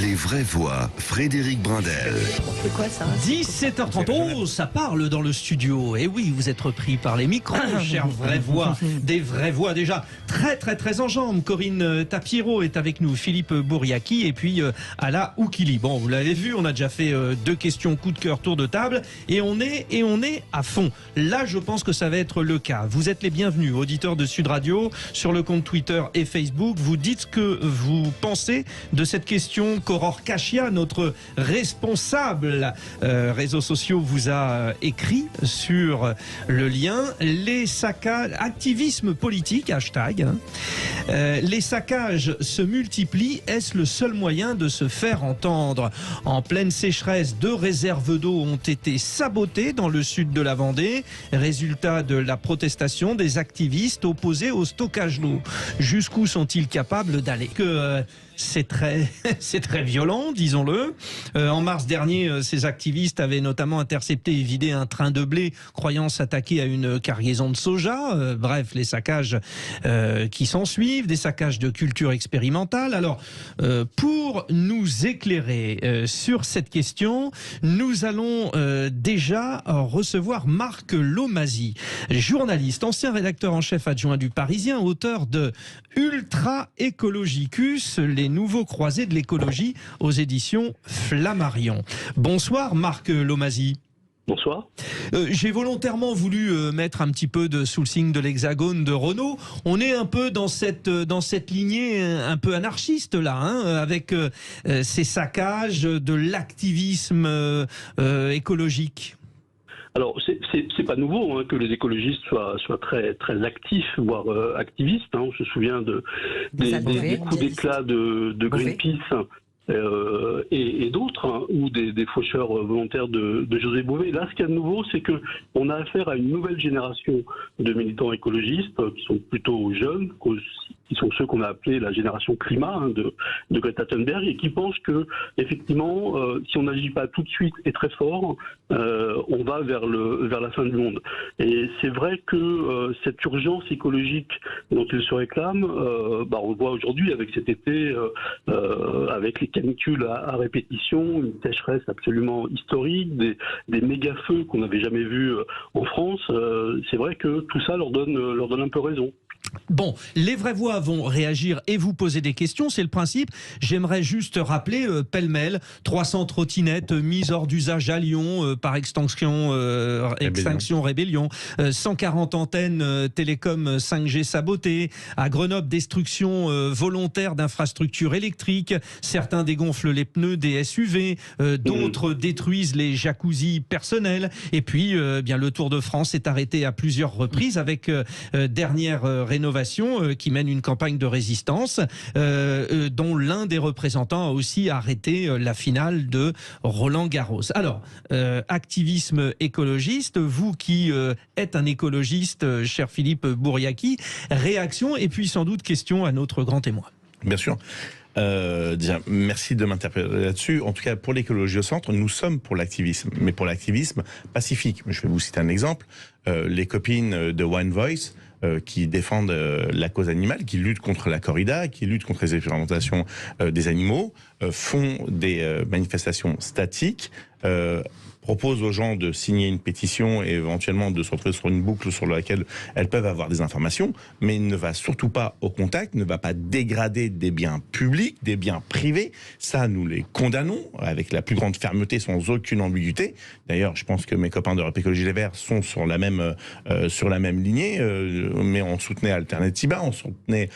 Les vraies voix, Frédéric Brindel. C'est quoi ça? 17h30, oh, ça parle dans le studio. Et oui, vous êtes repris par les micros, chères vraies voix. Des vraies voix déjà très en jambes. Corinne Tapiero est avec nous, Philippe Bouriaki et puis Ala Oukili. Bon, vous l'avez vu, on a déjà fait 2 questions coup de cœur tour de table et on est à fond. Là, je pense que ça va être le cas. Vous êtes les bienvenus, auditeurs de Sud Radio, sur le compte Twitter et Facebook. Vous dites ce que vous pensez de cette question qu'Aurore Cachia, notre responsable réseaux sociaux, vous a écrit sur le lien. Les saccages, activisme politique, hashtag. Les saccages se multiplient. Est-ce le seul moyen de se faire entendre? En pleine sécheresse, 2 réserves d'eau ont été sabotées dans le sud de la Vendée. Résultat de la protestation des activistes opposés au stockage d'eau. Jusqu'où sont-ils capables d'aller? C'est très violent, disons-le. En mars dernier, ces activistes avaient notamment intercepté et vidé un train de blé, croyant s'attaquer à une cargaison de soja. Bref, les saccages qui s'en suivent, des saccages de culture expérimentale. Alors, pour nous éclairer sur cette question, nous allons déjà recevoir Marc Lomazy, journaliste, ancien rédacteur en chef adjoint du Parisien, auteur de Ultra Ecologicus, les nouveaux croisés de l'écologie aux éditions Flammarion. Bonsoir Marc Lomazy. Bonsoir. J'ai volontairement voulu mettre un petit peu sous le signe de l'hexagone de Renault. On est un peu dans cette lignée un peu anarchiste là, avec ces saccages de l'activisme écologique. Alors, c'est pas nouveau que les écologistes soient très actifs, voire activistes. On se souvient des coups d'éclat de Greenpeace et d'autres, ou des faucheurs volontaires de José Bové. Là, ce qu'il y a de nouveau, c'est que on a affaire à une nouvelle génération de militants écologistes qui sont plutôt jeunes, qui sont ceux qu'on a appelés la génération climat de Greta Thunberg, et qui pensent que effectivement, si on n'agit pas tout de suite et très fort, on va vers la fin du monde. Et c'est vrai que cette urgence écologique dont ils se réclament, on le voit aujourd'hui avec cet été, avec les canicules à répétition, une sécheresse absolument historique, des méga-feux qu'on n'avait jamais vus en France. C'est vrai que tout ça leur donne un peu raison. Bon, les vraies voix vont réagir et vous poser des questions, c'est le principe. J'aimerais juste rappeler, pêle-mêle, 300 trottinettes mises hors d'usage à Lyon par extinction rébellion, 140 antennes télécom 5G sabotées, à Grenoble, destruction volontaire d'infrastructures électriques, certains dégonflent les pneus des SUV, d'autres détruisent les jacuzzis personnels, et puis bien le Tour de France est arrêté à plusieurs reprises avec dernière rénovation qui mène une campagne de résistance dont l'un des représentants a aussi arrêté la finale de Roland-Garros. Alors, activisme écologiste, vous qui êtes un écologiste, cher Philippe Bouriaki, réaction et puis sans doute question à notre grand témoin. Bien sûr. Déjà, merci de m'interpeller là-dessus. En tout cas, pour l'écologie au centre, nous sommes pour l'activisme, mais pour l'activisme pacifique. Je vais vous citer un exemple. Les copines de One Voice, qui défendent la cause animale, qui luttent contre la corrida, qui luttent contre les expérimentations des animaux, font des manifestations statiques, propose aux gens de signer une pétition et éventuellement de se retrouver sur une boucle sur laquelle elles peuvent avoir des informations, mais ne va surtout pas au contact, ne va pas dégrader des biens publics, des biens privés. Ça, nous les condamnons avec la plus grande fermeté, sans aucune ambiguïté. D'ailleurs, je pense que mes copains d'Europe Écologie Les Verts sont sur la même lignée, mais on soutenait Alternativa, on soutenait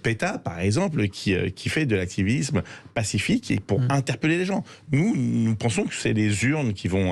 PETA, par exemple, qui fait de l'activisme pacifique et pour interpeller les gens. Nous pensons que c'est les urnes qui vont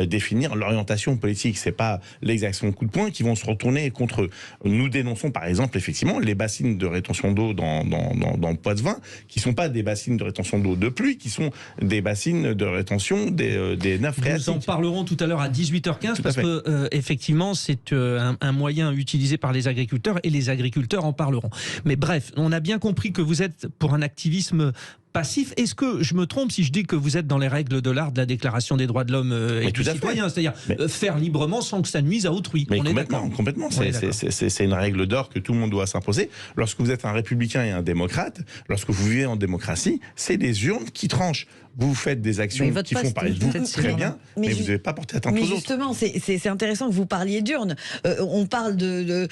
définir l'orientation politique. C'est pas l'exaction coup de poing qui vont se retourner contre eux. Nous dénonçons par exemple effectivement les bassines de rétention d'eau dans le Poitevin, qui sont pas des bassines de rétention d'eau de pluie, qui sont des bassines de rétention des nappes phréatiques. Nous en parlerons tout à l'heure à 18h15 parce que effectivement c'est un moyen utilisé par les agriculteurs et les agriculteurs en parleront. Mais bref, on a bien compris que vous êtes pour un activisme passif. Est-ce que je me trompe si je dis que vous êtes dans les règles de l'art de la Déclaration des droits de l'homme et du citoyen, c'est-à-dire faire librement sans que ça nuise à autrui? Mais complètement. C'est une règle d'or que tout le monde doit s'imposer. Lorsque vous êtes un républicain et un démocrate, lorsque vous vivez en démocratie, c'est les urnes qui tranchent. Vous faites des actions qui font parler de vous très bien, mais vous ne devez pas porter atteinte aux autres. Mais justement, c'est intéressant que vous parliez d'urnes. On parle de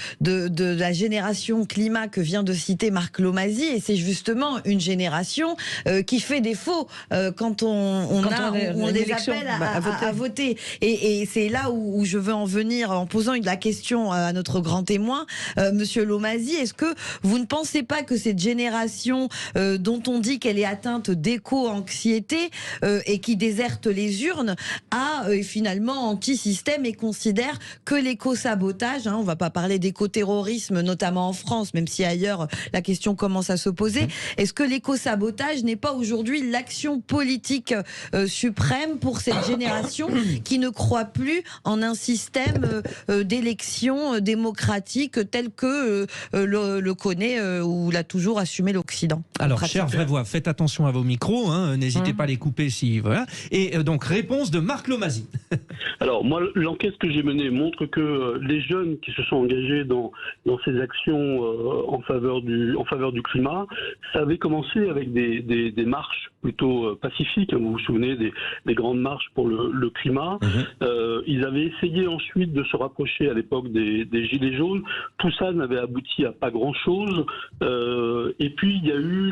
la génération climat que vient de citer Marc Lomasi, et c'est justement une génération qui fait défaut quand on les appelle à voter. Et c'est là où je veux en venir en posant la question à notre grand témoin, Monsieur Lomasi. Est-ce que vous ne pensez pas que cette génération dont on dit qu'elle est atteinte d'éco-anxiété et qui déserte les urnes a finalement anti-système et considère que l'éco-sabotage, on ne va pas parler d'éco-terrorisme notamment en France, même si ailleurs la question commence à se poser, est-ce que l'éco-sabotage n'est pas aujourd'hui l'action politique suprême pour cette génération qui ne croit plus en un système d'élection démocratique tel que le connaît ou l'a toujours assumé l'Occident? Alors, chers vrais voix, faites attention à vos micros, n'hésitez pas à les couper si voilà. Et donc réponse de Marc Lomasi. Alors moi, l'enquête que j'ai menée montre que les jeunes qui se sont engagés dans ces actions en faveur du climat, ça avait commencé avec des marches plutôt pacifiques. Vous vous souvenez des grandes marches pour le climat. Ils avaient essayé ensuite de se rapprocher à l'époque des Gilets jaunes. Tout ça n'avait abouti à pas grand-chose. Et puis il y a eu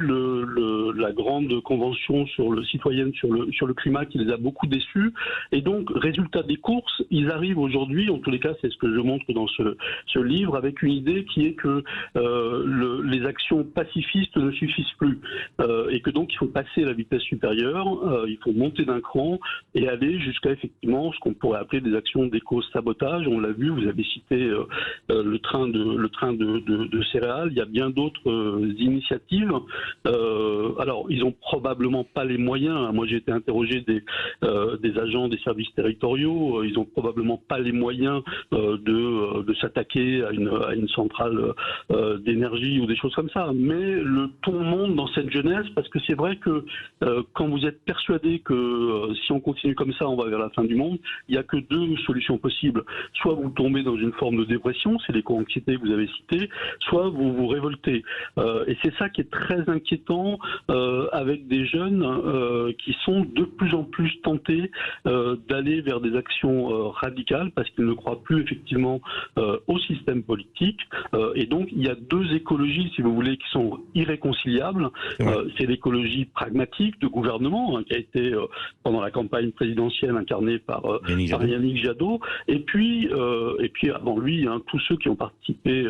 la grande convention citoyenne sur le climat qui les a beaucoup déçus. Et donc, résultat des courses, ils arrivent aujourd'hui, en tous les cas, c'est ce que je montre dans ce livre, avec une idée qui est que les actions pacifistes ne suffisent plus. Et que donc, il faut passer à la vitesse supérieure, il faut monter d'un cran et aller jusqu'à effectivement ce qu'on pourrait appeler des actions d'éco-sabotage. On l'a vu, vous avez cité le train de céréales. Il y a bien d'autres initiatives. Alors, ils n'ont probablement pas les moyens. Moi, j'ai été interrogé des agents des services territoriaux. Ils n'ont probablement pas les moyens de s'attaquer à une centrale d'énergie ou des choses comme ça. Mais le ton monte dans cette jeunesse parce que c'est vrai que quand vous êtes persuadé que si on continue comme ça, on va vers la fin du monde, il n'y a que deux solutions possibles. Soit vous tombez dans une forme de dépression, c'est l'éco-anxiété que vous avez cité, soit vous vous révoltez. Et c'est ça qui est très inquiétant avec des jeunes qui sont de plus en plus tentés d'aller vers des actions radicales parce qu'ils ne croient plus effectivement au système politique. Et donc il y a deux écologies, si vous voulez, qui sont irréconciliables. C'est l'écologie pragmatique de gouvernement qui a été pendant la campagne présidentielle incarnée par Yannick Jadot. Et puis avant lui, tous ceux qui ont participé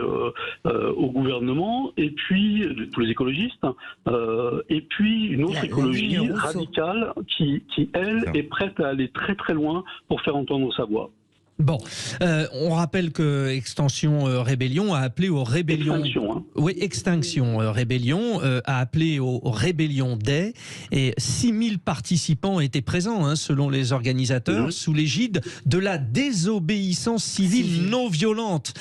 au gouvernement, et puis tous les écologistes, et puis une autre écologie radicale qui elle, est prête à aller très très loin pour faire entendre sa voix. Bon, on rappelle que Extinction Rébellion a appelé aux rébellions. Extinction Rébellion a appelé aux rébellions Day, et 6000 participants étaient présents, selon les organisateurs, sous l'égide de la désobéissance civile non violente.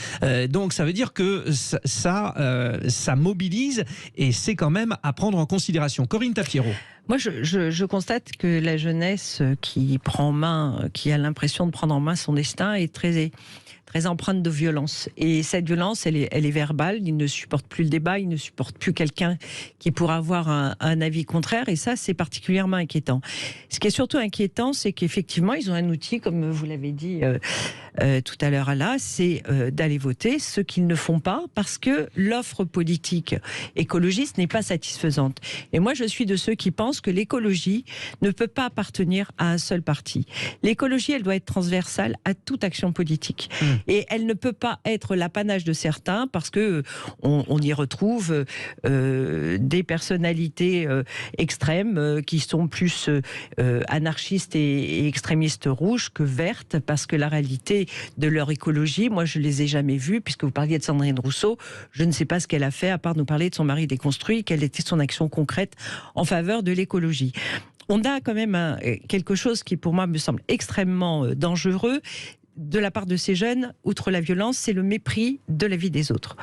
Donc ça veut dire que ça mobilise, et c'est quand même à prendre en considération. Corinne Tapiero. Moi, je constate que la jeunesse qui a l'impression de prendre en main son destin est très empreinte de violence. Et cette violence, elle est verbale. Ils ne supportent plus le débat, ils ne supportent plus quelqu'un qui pourra avoir un avis contraire. Et ça, c'est particulièrement inquiétant. Ce qui est surtout inquiétant, c'est qu'effectivement, ils ont un outil, comme vous l'avez dit tout à l'heure, là, c'est d'aller voter, ce qu'ils ne font pas, parce que l'offre politique écologiste n'est pas satisfaisante. Et moi, je suis de ceux qui pensent que l'écologie ne peut pas appartenir à un seul parti. L'écologie, elle doit être transversale à toute action politique. Et elle ne peut pas être l'apanage de certains, parce que on y retrouve des personnalités extrêmes qui sont plus anarchistes et extrémistes rouges que vertes, parce que la réalité de leur écologie, moi je les ai jamais vues, puisque vous parliez de Sandrine Rousseau, je ne sais pas ce qu'elle a fait, à part nous parler de son mari déconstruit, quelle était son action concrète en faveur de l'écologie. On a quand même quelque chose qui pour moi me semble extrêmement dangereux de la part de ces jeunes, outre la violence, c'est le mépris de la vie des autres.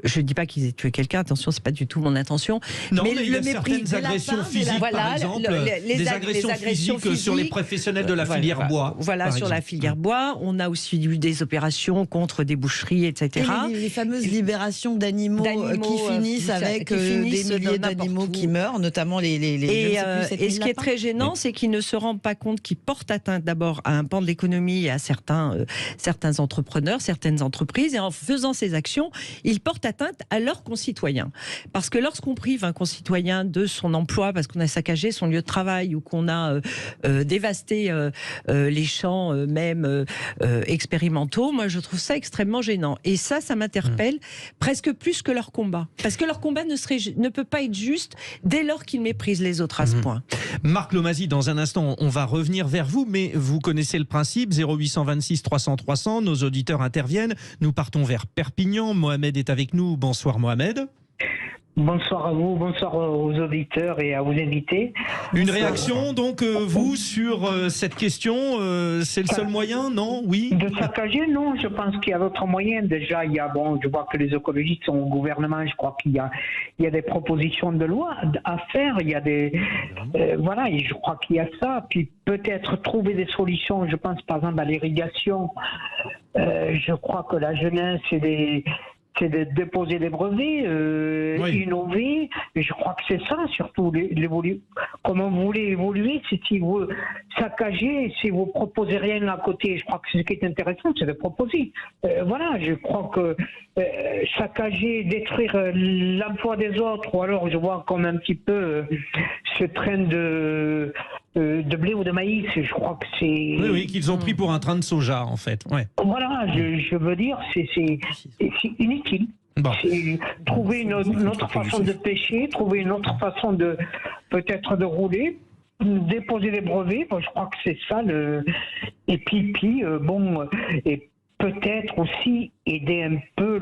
je ne dis pas qu'ils aient tué quelqu'un, attention, c'est pas du tout mon intention. Non, mais il y a le mépris, certaines agressions physiques, voilà, par exemple, des agressions physiques sur les professionnels de la filière bois. Voilà, sur la filière bois. On a aussi eu des opérations contre des boucheries, etc. Et les fameuses libérations d'animaux qui finissent avec des milliers d'animaux qui meurent, notamment les et ce qui est très gênant, c'est qu'ils ne se rendent pas compte qu'ils portent atteinte d'abord à un pan de l'économie et à certains entrepreneurs, certaines entreprises, et en faisant ces actions, ils portent atteinte à leurs concitoyens. Parce que lorsqu'on prive un concitoyen de son emploi, parce qu'on a saccagé son lieu de travail ou qu'on a dévasté les champs même expérimentaux, moi je trouve ça extrêmement gênant. Et ça m'interpelle presque plus que leur combat. Parce que leur combat ne peut pas être juste dès lors qu'ils méprisent les autres à ce point. Marc Lomazy, dans un instant, on va revenir vers vous, mais vous connaissez le principe, 0826 300 300, nos auditeurs interviennent. Nous partons vers Perpignan. Mohamed est avec nous. Bonsoir Mohamed. Bonsoir à vous, bonsoir aux auditeurs et à vos invités. Une réaction donc vous sur cette question, c'est le seul moyen, non? Oui. De saccager, non, je pense qu'il y a d'autres moyens. Déjà, je vois que les écologistes sont au gouvernement, je crois qu'il y a des propositions de loi à faire, il y a des voilà, et je crois qu'il y a ça. Puis peut-être trouver des solutions, je pense par exemple à l'irrigation. Je crois que la jeunesse c'est de déposer des brevets, innover. Et je crois que c'est ça, surtout, comment vous voulez évoluer, c'est si vous saccagez, si vous proposez rien à côté. Je crois que ce qui est intéressant, c'est de proposer. Voilà, je crois que saccager, détruire l'emploi des autres, ou alors je vois comme un petit peu ce train de blé ou de maïs, je crois que c'est... Oui, qu'ils ont pris pour un train de soja, en fait. Ouais. Voilà, je veux dire, c'est inutile. Bon. C'est trouver une autre façon de pêcher, trouver une autre façon de peut-être de rouler, déposer des brevets, bon, je crois que c'est ça. Et puis et peut-être aussi aider un peu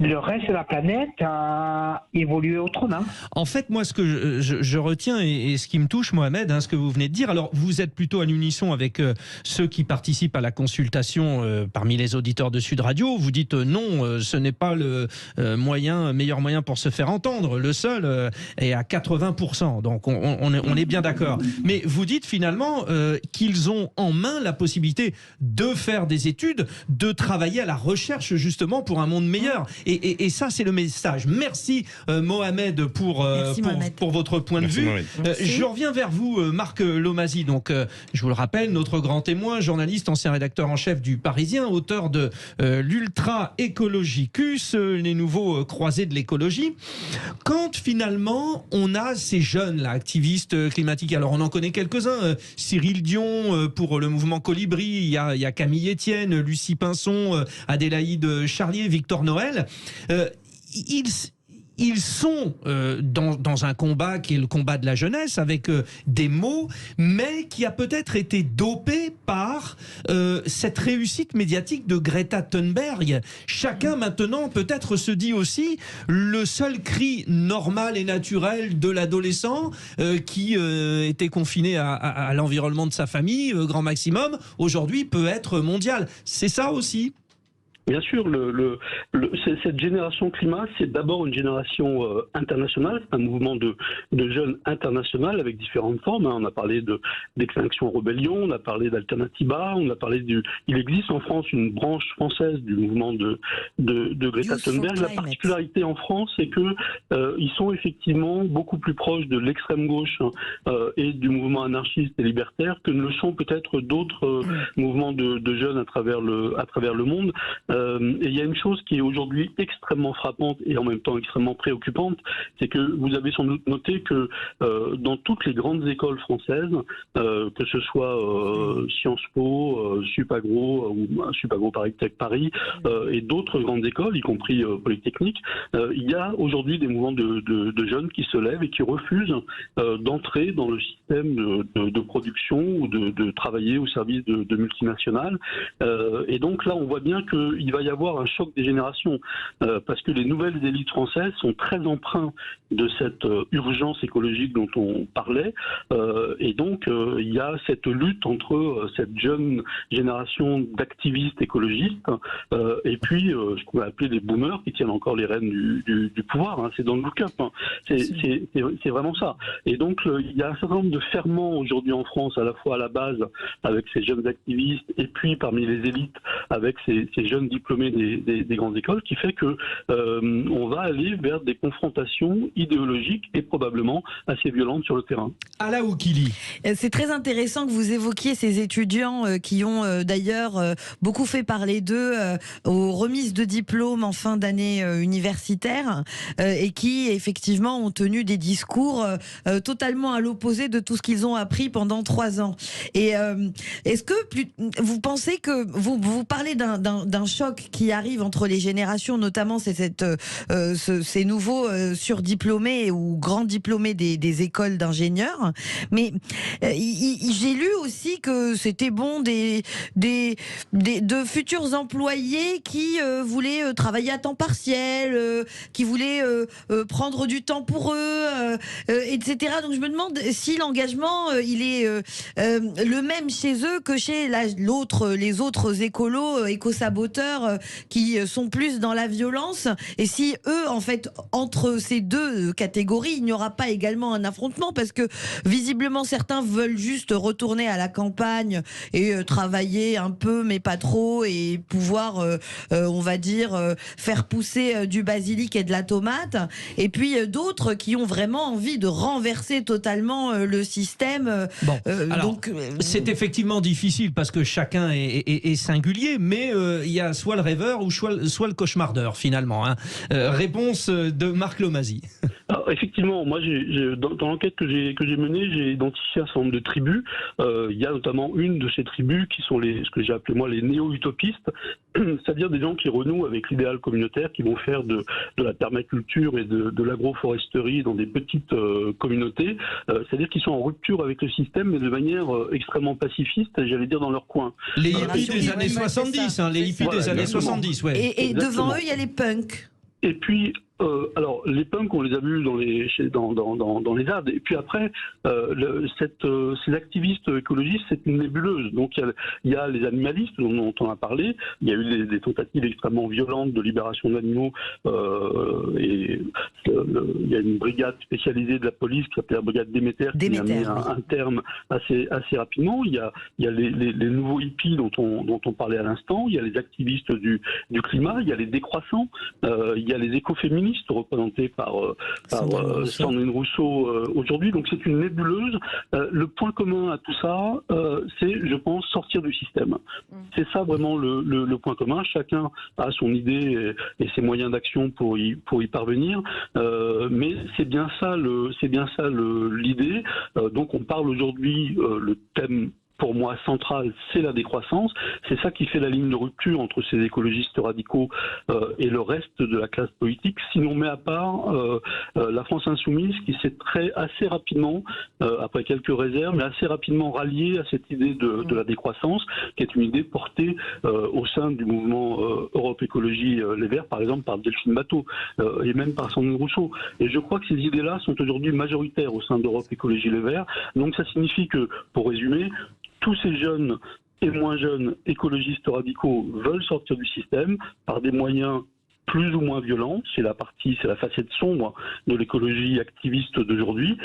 le reste de la planète à évoluer autrement. En fait, moi, ce que je retiens et ce qui me touche, Mohamed, ce que vous venez de dire, alors vous êtes plutôt à l'unisson avec ceux qui participent à la consultation parmi les auditeurs de Sud Radio. Vous dites non, ce n'est pas le meilleur moyen pour se faire entendre. Le seul est à 80%. Donc on est bien d'accord. Mais vous dites finalement qu'ils ont en main la possibilité de faire des études, de travailler à la recherche justement pour un monde meilleur. Et ça, c'est le message. Merci Mohamed pour votre point de vue. Je reviens vers vous, Marc Lomazy. Donc, je vous le rappelle, notre grand témoin, journaliste, ancien rédacteur en chef du Parisien, auteur de l'Ultra Ecologicus, les nouveaux croisés de l'écologie. Quand finalement on a ces jeunes là, activistes climatiques, alors on en connaît quelques-uns, Cyril Dion pour le mouvement Colibri, il y a Camille Etienne, Lucie Pinson, Adélaïde Charlier, Victor Noël. Ils sont dans un combat qui est le combat de la jeunesse, avec des mots, mais qui a peut-être été dopé par cette réussite médiatique de Greta Thunberg. Chacun maintenant peut-être se dit aussi, le seul cri normal et naturel de l'adolescent qui était confiné à l'environnement de sa famille, grand maximum, aujourd'hui peut être mondial. C'est ça aussi ? Bien sûr, cette génération climat, c'est d'abord une génération internationale, un mouvement de jeunes international avec différentes formes. On a parlé d'Extinction Rebellion, on a parlé d'Alternativa, on a parlé il existe en France une branche française du mouvement de Greta Thunberg. La particularité en France, c'est que ils sont effectivement beaucoup plus proches de l'extrême gauche et du mouvement anarchiste et libertaire que ne le sont peut-être d'autres mouvements de jeunes à travers le monde. Et il y a une chose qui est aujourd'hui extrêmement frappante et en même temps extrêmement préoccupante, c'est que vous avez sans doute noté que dans toutes les grandes écoles françaises, que ce soit Sciences Po, Supagro ou Supagro Paris et d'autres grandes écoles, y compris Polytechnique, il y a aujourd'hui des mouvements de jeunes qui se lèvent et qui refusent d'entrer dans le système de production ou de travailler au service de multinationales. Et donc là, on voit bien qu'il il va y avoir un choc des générations, parce que les nouvelles élites françaises sont très empreintes de cette urgence écologique dont on parlait, et donc il y a cette lutte entre cette jeune génération d'activistes écologistes et puis ce qu'on va appeler les boomers qui tiennent encore les rênes du pouvoir, hein, c'est dans le look-up, hein. C'est vraiment ça. Et donc il y a un certain nombre de ferments aujourd'hui en France, à la fois à la base avec ces jeunes activistes et puis parmi les élites avec ces jeunes diplômés des grandes écoles, qui fait que on va aller vers des confrontations idéologiques et probablement assez violentes sur le terrain. Ala Oukili. C'est très intéressant que vous évoquiez ces étudiants qui ont d'ailleurs beaucoup fait parler d'eux aux remises de diplômes en fin d'année universitaire et qui effectivement ont tenu des discours totalement à l'opposé de tout ce qu'ils ont appris pendant 3 ans. Et est-ce que vous pensez que vous parlez d'un choc qui arrive entre les générations, notamment ces nouveaux surdiplômés ou grands diplômés des écoles d'ingénieurs, mais j'ai lu aussi que c'était bon de futurs employés qui voulaient travailler à temps partiel, qui voulaient prendre du temps pour eux, etc. Donc je me demande si l'engagement il est le même chez eux que chez les autres écolos, éco-saboteurs qui sont plus dans la violence, et si eux, en fait, entre ces deux catégories, il n'y aura pas également un affrontement, parce que visiblement certains veulent juste retourner à la campagne et travailler un peu mais pas trop, et pouvoir on va dire faire pousser du basilic et de la tomate, et puis d'autres qui ont vraiment envie de renverser totalement le système. C'est effectivement difficile parce que chacun est singulier, mais il y a soit le rêveur ou soit le cauchemardeur finalement, hein. Réponse de Marc Lomasi. Alors, effectivement, moi, dans l'enquête que j'ai menée, j'ai identifié un certain nombre de tribus. Il y a notamment une de ces tribus qui sont ce que j'ai appelé moi les néo-utopistes, c'est-à-dire des gens qui renouent avec l'idéal communautaire, qui vont faire de la permaculture et de l'agroforesterie dans des petites communautés, c'est-à-dire qu'ils sont en rupture avec le système, mais de manière extrêmement pacifiste, j'allais dire dans leur coin. Les hippies des années 70, hein, les hippies des années 70, ouais. Et devant eux, il y a les punks. Et puis, alors les punks, on les a vus dans les ZAD. Et puis après, ces activistes écologistes, c'est une nébuleuse. Donc il y a les animalistes dont on a parlé. Il y a eu des tentatives extrêmement violentes de libération d'animaux. Il y a une brigade spécialisée de la police qui s'appelle la brigade Déméter, qui a mis un terme assez rapidement. Il y a les nouveaux hippies dont on parlait à l'instant. Il y a les activistes du climat. Il y a les décroissants. Il y a les écoféministes représentés par Sandrine Rousseau aujourd'hui. Donc c'est une nébuleuse. Le point commun à tout ça, c'est, je pense, sortir du système. C'est ça vraiment le point commun. Chacun a son idée et ses moyens d'action pour y parvenir. Mais c'est bien ça l'idée. Donc on parle aujourd'hui, le thème pour moi central, c'est la décroissance. C'est ça qui fait la ligne de rupture entre ces écologistes radicaux et le reste de la classe politique. Si l'on met à part la France insoumise, qui s'est assez rapidement, après quelques réserves, mais assez rapidement ralliée à cette idée de la décroissance, qui est une idée portée au sein du mouvement Europe Écologie Les Verts, par exemple par Delphine Batho et même par Sandrine Rousseau. Et je crois que ces idées-là sont aujourd'hui majoritaires au sein d'Europe Écologie Les Verts. Donc ça signifie que, pour résumer, tous ces jeunes et moins jeunes écologistes radicaux veulent sortir du système par des moyens plus ou moins violents. C'est la facette sombre de l'écologie activiste d'aujourd'hui,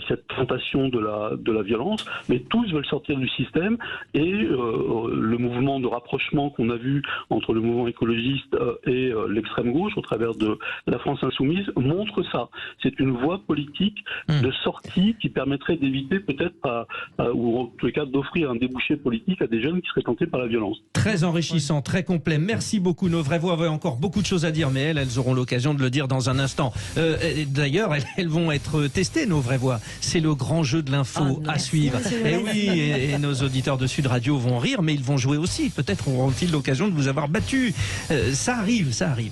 cette tentation de la violence, mais tous veulent sortir du système, et le mouvement de rapprochement qu'on a vu entre le mouvement écologiste et l'extrême gauche au travers de la France insoumise montre ça. C'est une voie politique de sortie qui permettrait d'éviter peut-être, ou en tous les cas d'offrir un débouché politique à des jeunes qui seraient tentés par la violence. Très enrichissant, très complet. Merci beaucoup. Nos vraies voix avaient encore beaucoup de choses à dire, mais elles auront l'occasion de le dire dans un instant. D'ailleurs, elles vont être testées, nos vraies voix. C'est le grand jeu de l'info à suivre. Et oui, et nos auditeurs de Sud Radio vont rire, mais ils vont jouer aussi. Peut-être auront-ils l'occasion de vous avoir battu. Ça arrive, ça arrive.